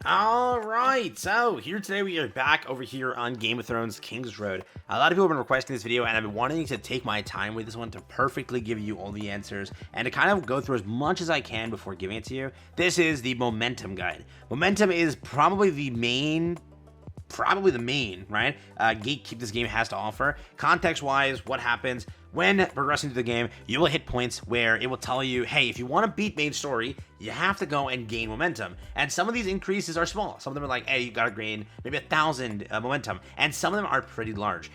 Alright, so here today we are back over here on Game of Thrones Kingsroad. A lot of people have been requesting this video and I've been wanting to take my time with this one to perfectly give you all the answers and to kind of go through as much as I can before giving it to you. This is the Momentum Guide. Momentum is probably the main, right, gatekeep this game has to offer. Context-wise, what happens when progressing through the game, you will hit points where it will tell you, hey, if you want to beat main story, you have to go and gain momentum. And some of these increases are small. Some of them are like, hey, you gotta gain maybe 1,000 momentum. And some of them are pretty large.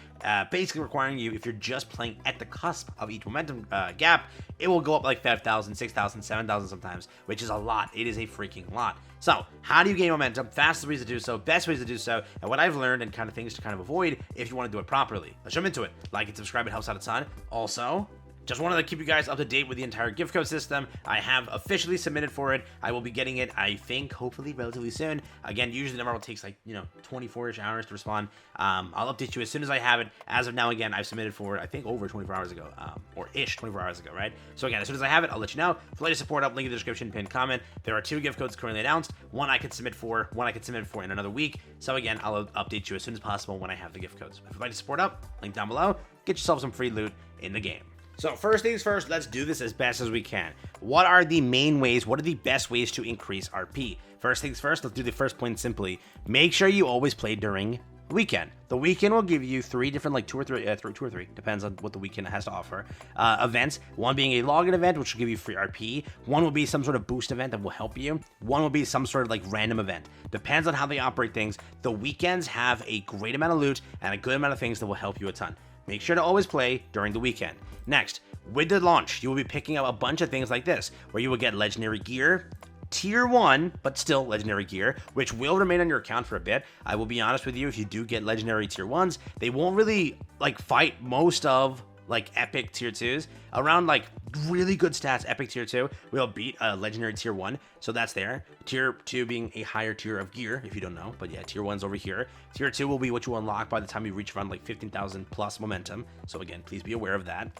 Basically requiring you, if you're just playing at the cusp of each momentum gap, it will go up like 5,000, 6,000, 7,000 sometimes, which is a lot. It is a freaking lot. So, how do you gain momentum? Fastest ways to do so, best ways to do so, and what I've learned and kind of things to kind of avoid if you want to do it properly. Let's jump into it. Like and subscribe, it helps out a ton. Also, just wanted to keep you guys up to date with the entire gift code system. I have officially submitted for it. I will be getting it, I think, hopefully relatively soon. Again, usually the number takes like, 24-ish hours to respond. I'll update you as soon as I have it. As of now, again, I've submitted for it, I think, over 24 hours ago, or ish 24 hours ago, right? So again, as soon as I have it, I'll let you know. If you'd like to support up, link in the description, pinned comment. There are 2 gift codes currently announced. One I can submit for, one I can submit for in another week. So again, I'll update you as soon as possible when I have the gift codes. If you'd like to support up, link down below. Get yourself some free loot in the game. So first things first, let's do this as best as we can. What are the main ways, what are the best ways to increase RP? First things first, let's do the first point simply. Make sure you always play during the weekend. The weekend will give you 3 different, like 2 or 3, depends on what the weekend has to offer, events. One being a login event, which will give you free RP. One will be some sort of boost event that will help you. One will be some sort of like random event. Depends on how they operate things. The weekends have a great amount of loot and a good amount of things that will help you a ton. Make sure to always play during the weekend. Next, with the launch, you will be picking up a bunch of things like this, where you will get legendary gear, tier 1, but still legendary gear, which will remain on your account for a bit. I will be honest with you, if you do get legendary tier 1s, they won't really like fight most of like epic tier 2s. Around like really good stats, epic tier 2 will beat a legendary tier 1, so that's there. Tier 2 being a higher tier of gear, if you don't know, but yeah, tier 1's over here. Tier 2 will be what you unlock by the time you reach around like 15,000 plus momentum, so again, please be aware of that.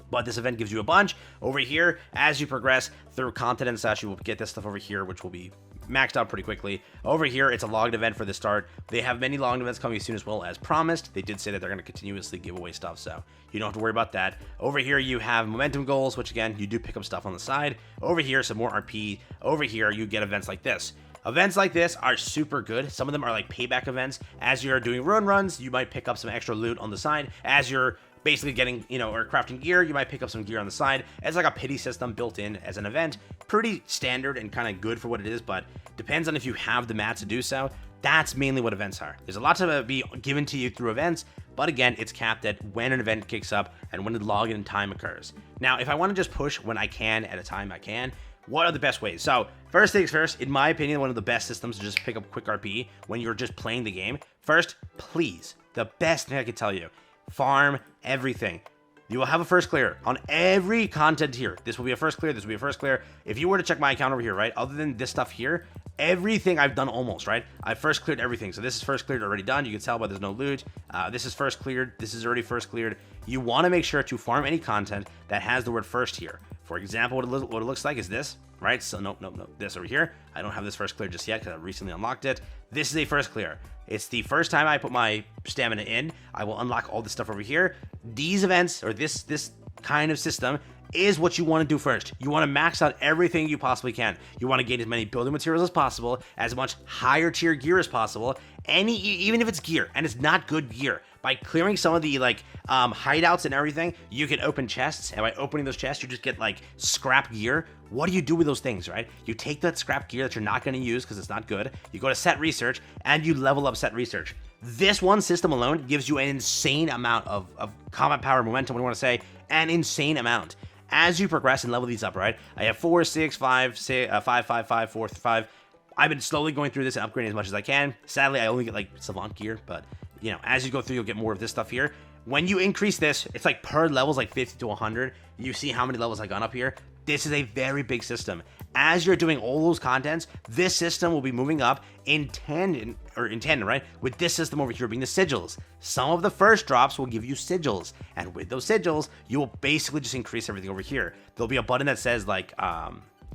But this event gives you a bunch. Over here, as you progress through content and such, you will get this stuff over here, which will be maxed out pretty quickly. Over here, it's a logged event for the start. They have many logged events coming soon as well as promised. They did say that they're going to continuously give away stuff, so you don't have to worry about that. Over here, you have momentum goals, which again, you do pick up stuff on the side. Over here, some more RP. Over here, you get events like this. Events like this are super good. Some of them are like payback events. As you're doing runs, you might pick up some extra loot on the side. As you're basically getting, or crafting gear, you might pick up some gear on the side. It's like a pity system built in as an event. Pretty standard and kind of good for what it is, but depends on if you have the mats to do so. That's mainly what events are. There's a lot to be given to you through events, but again, it's capped at when an event kicks up and when the login time occurs. Now, if I want to just push when I can at a time I can, what are the best ways? So, first things first, in my opinion, one of the best systems to just pick up quick RP when you're just playing the game. First, please, the best thing I can tell you, farm everything. You will have a first clear on every content here. This will be a first clear, this will be a first clear. If you were to check my account over here, right, other than this stuff here, everything I've done almost, right? I first cleared everything. So this is first cleared, already done. You can tell by there's no loot. This is first cleared. This is already first cleared. You want to make sure to farm any content that has the word first here. For example, what it looks like is this, right? So nope. This over here. I don't have this first clear just yet because I recently unlocked it. This is a first clear. It's the first time I put my stamina in. I will unlock all this stuff over here. These events, or this kind of system, is what you want to do first. You want to max out everything you possibly can. You want to gain as many building materials as possible, as much higher tier gear as possible. Even if it's gear and it's not good gear, by clearing some of the like hideouts and everything, you can open chests, and by opening those chests, you just get like scrap gear. What do you do with those things, right? You take that scrap gear that you're not going to use because it's not good. You go to set research and you level up set research. This one system alone gives you an insane amount of combat power, momentum, what do you want to say, an insane amount. As you progress and level these up, right? I have 4, 6, 5, 5, 4, 5. I've been slowly going through this and upgrading as much as I can. Sadly, I only get like savant gear, but as you go through, you'll get more of this stuff here. When you increase this, it's like per level is like 50 to 100. You see how many levels I gone up here? This is a very big system. As you're doing all those contents, this system will be moving up in tandem, right? With this system over here being the sigils. Some of the first drops will give you sigils, and with those sigils, you will basically just increase everything over here. There'll be a button that says like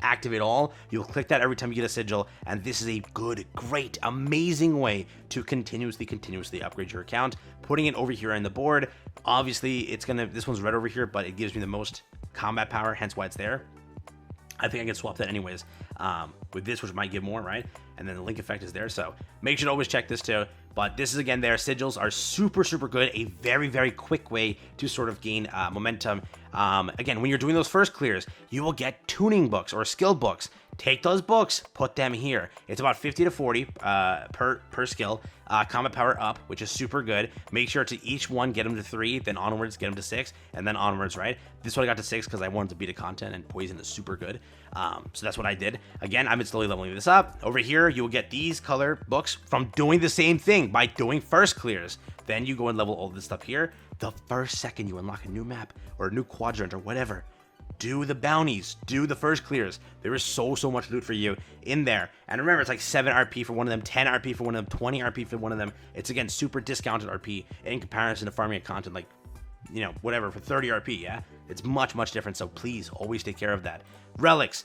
activate all. You'll click that every time you get a sigil, and this is a good, great, amazing way to continuously upgrade your account. Putting it over here on the board, obviously it's gonna, this one's red over here, but it gives me the most combat power, hence why it's there. I think I can swap that anyways with this, which might give more, right? And then the link effect is there, so make sure to always check this too. But this is, again, there. Sigils are super good. A very quick way to sort of gain momentum. Again, when you're doing those first clears, you will get tuning books or skill books. Take those books, put them here. It's about 50 to 40 per skill. Combat power up, which is super good. Make sure to each one get them to 3, then onwards get them to 6, and then onwards, right? This one I got to 6 because I wanted to beat a content, and poison is super good. So that's what I did. Again, I've been slowly leveling this up. Over here, you will get these color books from doing the same thing by doing first clears. Then you go and level all this stuff here. The first second you unlock a new map or a new quadrant or whatever, do the bounties, do the first clears. There is so much loot for you in there. And remember, it's like 7 RP for one of them, 10 RP for one of them, 20 RP for one of them. It's, again, super discounted RP in comparison to farming a content like, you know, whatever, for 30 RP, yeah? It's much different, so please always take care of that. Relics,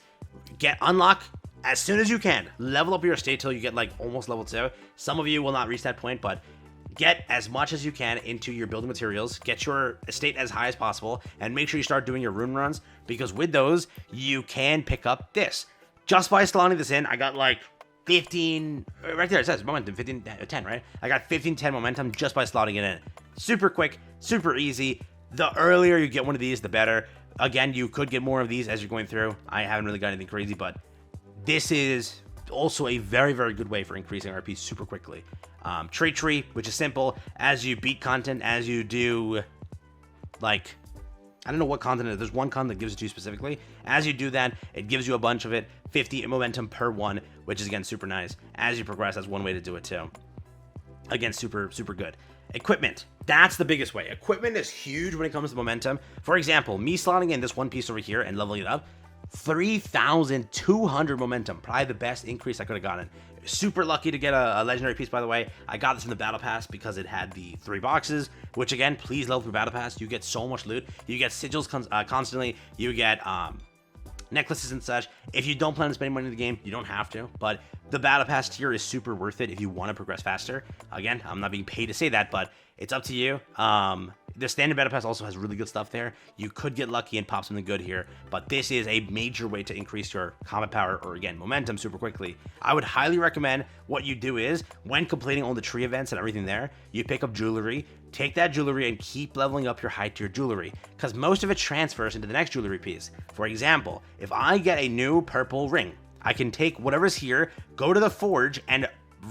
unlock as soon as you can. Level up your estate till you get like almost level 2. Some of you will not reach that point, but get as much as you can into your building materials, get your estate as high as possible, and make sure you start doing your rune runs, because with those, you can pick up this. Just by slotting this in, I got like 15, right there it says momentum, 15, 10, right? I got 15, 10 momentum just by slotting it in. Super quick, super easy. The earlier you get one of these, the better. Again, you could get more of these as you're going through. I haven't really got anything crazy, but this is also a very good way for increasing RP super quickly. Trait tree, which is simple. As you beat content, as you do, like, I don't know what content it is. There's one content that gives it to you specifically. As you do that, it gives you a bunch of it. 50 momentum per one, which is, again, super nice. As you progress, that's one way to do it too. Again, super good. Equipment. That's the biggest way. Equipment is huge when it comes to momentum. For example, me slotting in this one piece over here and leveling it up, 3,200 momentum. Probably the best increase I could have gotten. Super lucky to get a legendary piece, by the way. I got this in the battle pass because it had the 3 boxes, which, again, please level through battle pass. You get so much loot. You get sigils constantly. You get necklaces and such. If you don't plan on spending money in the game, you don't have to, but the battle pass tier is super worth it if you want to progress faster. Again, I'm not being paid to say that, but it's up to you. The standard battle pass also has really good stuff there. You could get lucky and pop something good here, but this is a major way to increase your combat power, or, again, momentum super quickly. I would highly recommend what you do is, when completing all the tree events and everything there, you pick up jewelry, take that jewelry and keep leveling up your high tier jewelry, because most of it transfers into the next jewelry piece. For example, if I get a new purple ring, I can take whatever's here, go to the forge, and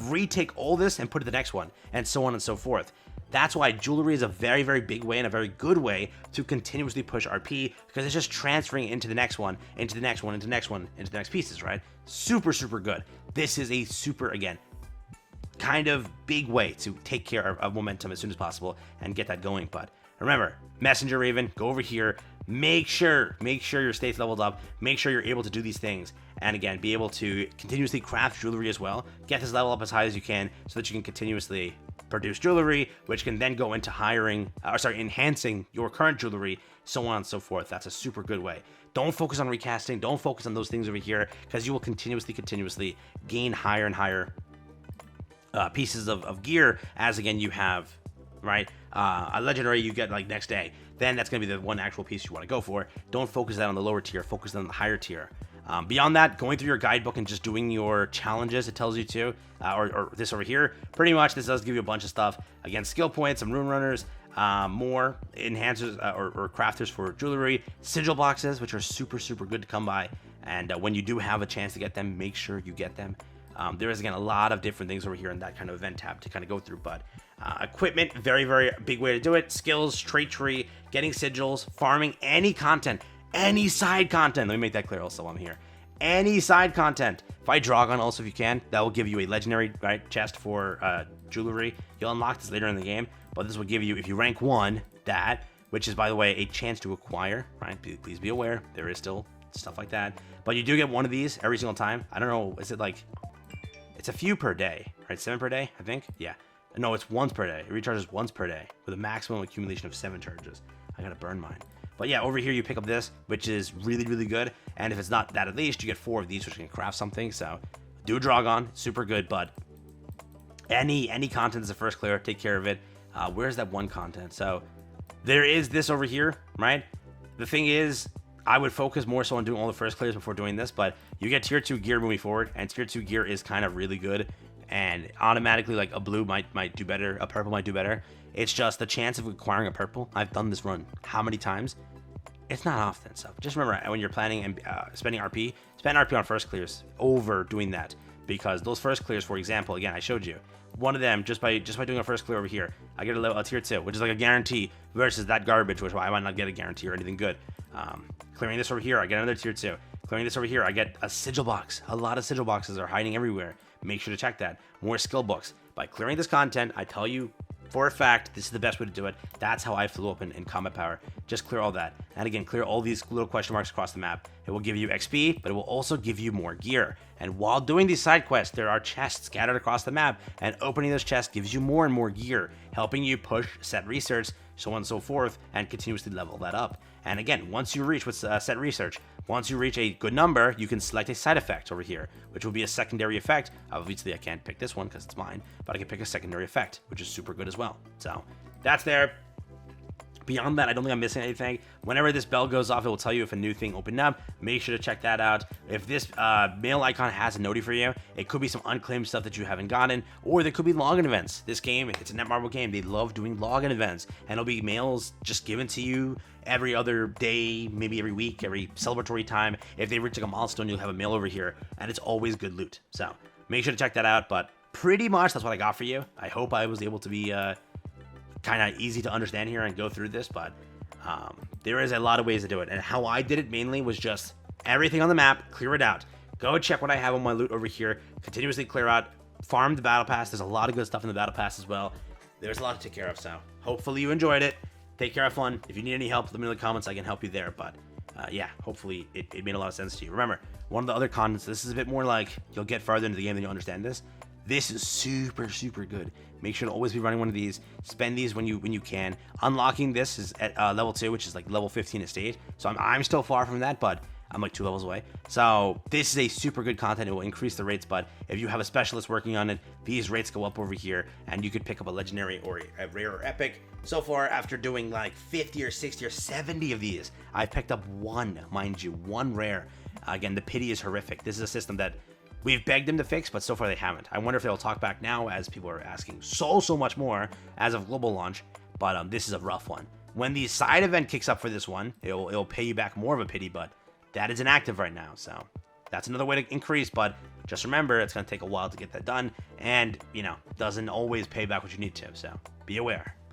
retake all this and put it to the next one, and so on and so forth. That's why jewelry is a very big way and a very good way to continuously push RP, because it's just transferring into the next one, into the next one, into the next one, into the next pieces, right? Super good. This is a super, again, kind of big way to take care of momentum as soon as possible and get that going. But remember, Messenger Raven, go over here, make sure your state's leveled up, make sure you're able to do these things, and again, be able to continuously craft jewelry as well. Get this level up as high as you can so that you can continuously produce jewelry, which can then go into enhancing your current jewelry, so on and so forth. That's a super good way. Don't focus on recasting, don't focus on those things over here, because you will continuously gain higher and higher pieces of gear as, again, you have, right, a legendary you get like next day. Then that's going to be the one actual piece you want to go for. Don't focus that on the lower tier, focus on the higher tier. Beyond that, going through your guidebook and just doing your challenges, it tells you to, or this over here, pretty much this does give you a bunch of stuff. Again, skill points, some rune runners, more enhancers or crafters for jewelry, sigil boxes, which are super good to come by. And when you do have a chance to get them, make sure you get them. There is, again, a lot of different things over here in that kind of event tab to kind of go through, but equipment, very big way to do it. Skills, trait tree, getting sigils, farming any content, any side content. Let me make that clear also while I'm here. Any side content. Fight Dragon also if you can. That will give you a legendary, right, chest for jewelry. You'll unlock this later in the game, but this will give you, if you rank 1, that, which is, by the way, a chance to acquire, right? Please be aware, there is still stuff like that. But you do get one of these every single time. I don't know, is it like, it's a few per day, right? 7 per day, I think? Yeah. No, it's once per day. It recharges once per day with a maximum accumulation of 7 charges. I gotta burn mine. But yeah, over here you pick up this, which is really, really good. And if it's not that, at least you get 4 of these, which can craft something. So do a Dragon, super good. But any content is the first clear, take care of it. Where's that one content? So there is this over here, right? The thing is, I would focus more so on doing all the first clears before doing this, but you get tier 2 gear moving forward, and tier 2 gear is kind of really good, and automatically like a blue might do better, a purple might do better. It's just the chance of acquiring a purple. I've done this run how many times? It's not often. So just remember, when you're planning and spending RP, spend RP on first clears over doing that, because those first clears, for example, again, I showed you one of them just by doing a first clear over here, I get a tier 2, which is like a guarantee, versus that garbage, which I might not get a guarantee or anything good. Clearing this over here, I get another tier 2. Clearing this over here, I get a sigil box. A lot of sigil boxes are hiding everywhere. Make sure to check that. More skill books. By clearing this content, I tell you for a fact, this is the best way to do it. That's how I flew up in combat power. Just clear all that. And again, clear all these little question marks across the map. It will give you XP, but it will also give you more gear. And while doing these side quests, there are chests scattered across the map, and opening those chests gives you more and more gear, helping you push set research, so on and so forth, and continuously level that up. And again, once you reach set research, once you reach a good number, you can select a side effect over here, which will be a secondary effect. Obviously, I can't pick this one because it's mine, but I can pick a secondary effect, which is super good as well. So that's there. Beyond that, I don't think I'm missing anything. Whenever this bell goes off, it will tell you if a new thing opened up. Make sure to check that out. If this mail icon has a noti for you, it could be some unclaimed stuff that you haven't gotten, or there could be login events. This game, it's a Netmarble game. They love doing login events, and it'll be mails just given to you every other day, maybe every week, every celebratory time. If they reach like a milestone, you'll have a mail over here, and it's always good loot. So make sure to check that out. But pretty much that's what I got for you. I hope I was able to be kind of easy to understand here and go through this, but there is a lot of ways to do it. And how I did it mainly was just everything on the map, clear it out. Go check what I have on my loot over here, continuously clear out, farm the battle pass. There's a lot of good stuff in the battle pass as well. There's a lot to take care of, so hopefully you enjoyed it. Take care, have fun. If you need any help, let me know in the comments. I can help you there, but yeah, hopefully it made a lot of sense to you. Remember, one of the other contents, this is a bit more like you'll get farther into the game than you understand this. This is super, super good. Make sure to always be running one of these. Spend these when you can. Unlocking this is at level 2, which is like level 15 estate. So I'm still far from that, but I'm like 2 levels away. So this is a super good content. It will increase the rates, but if you have a specialist working on it, these rates go up over here, and you could pick up a legendary or a rare or epic. So far, after doing like 50 or 60 or 70 of these, I've picked up one, mind you, one rare. Again, the pity is horrific. This is a system that we've begged them to fix, but so far they haven't. I wonder if they'll talk back now, as people are asking so much more as of global launch. But this is a rough one. When the side event kicks up for this one, it'll pay you back more of a pity, but that is inactive right now. So that's another way to increase, but just remember, it's going to take a while to get that done, and, you know, doesn't always pay back what you need to. So be aware.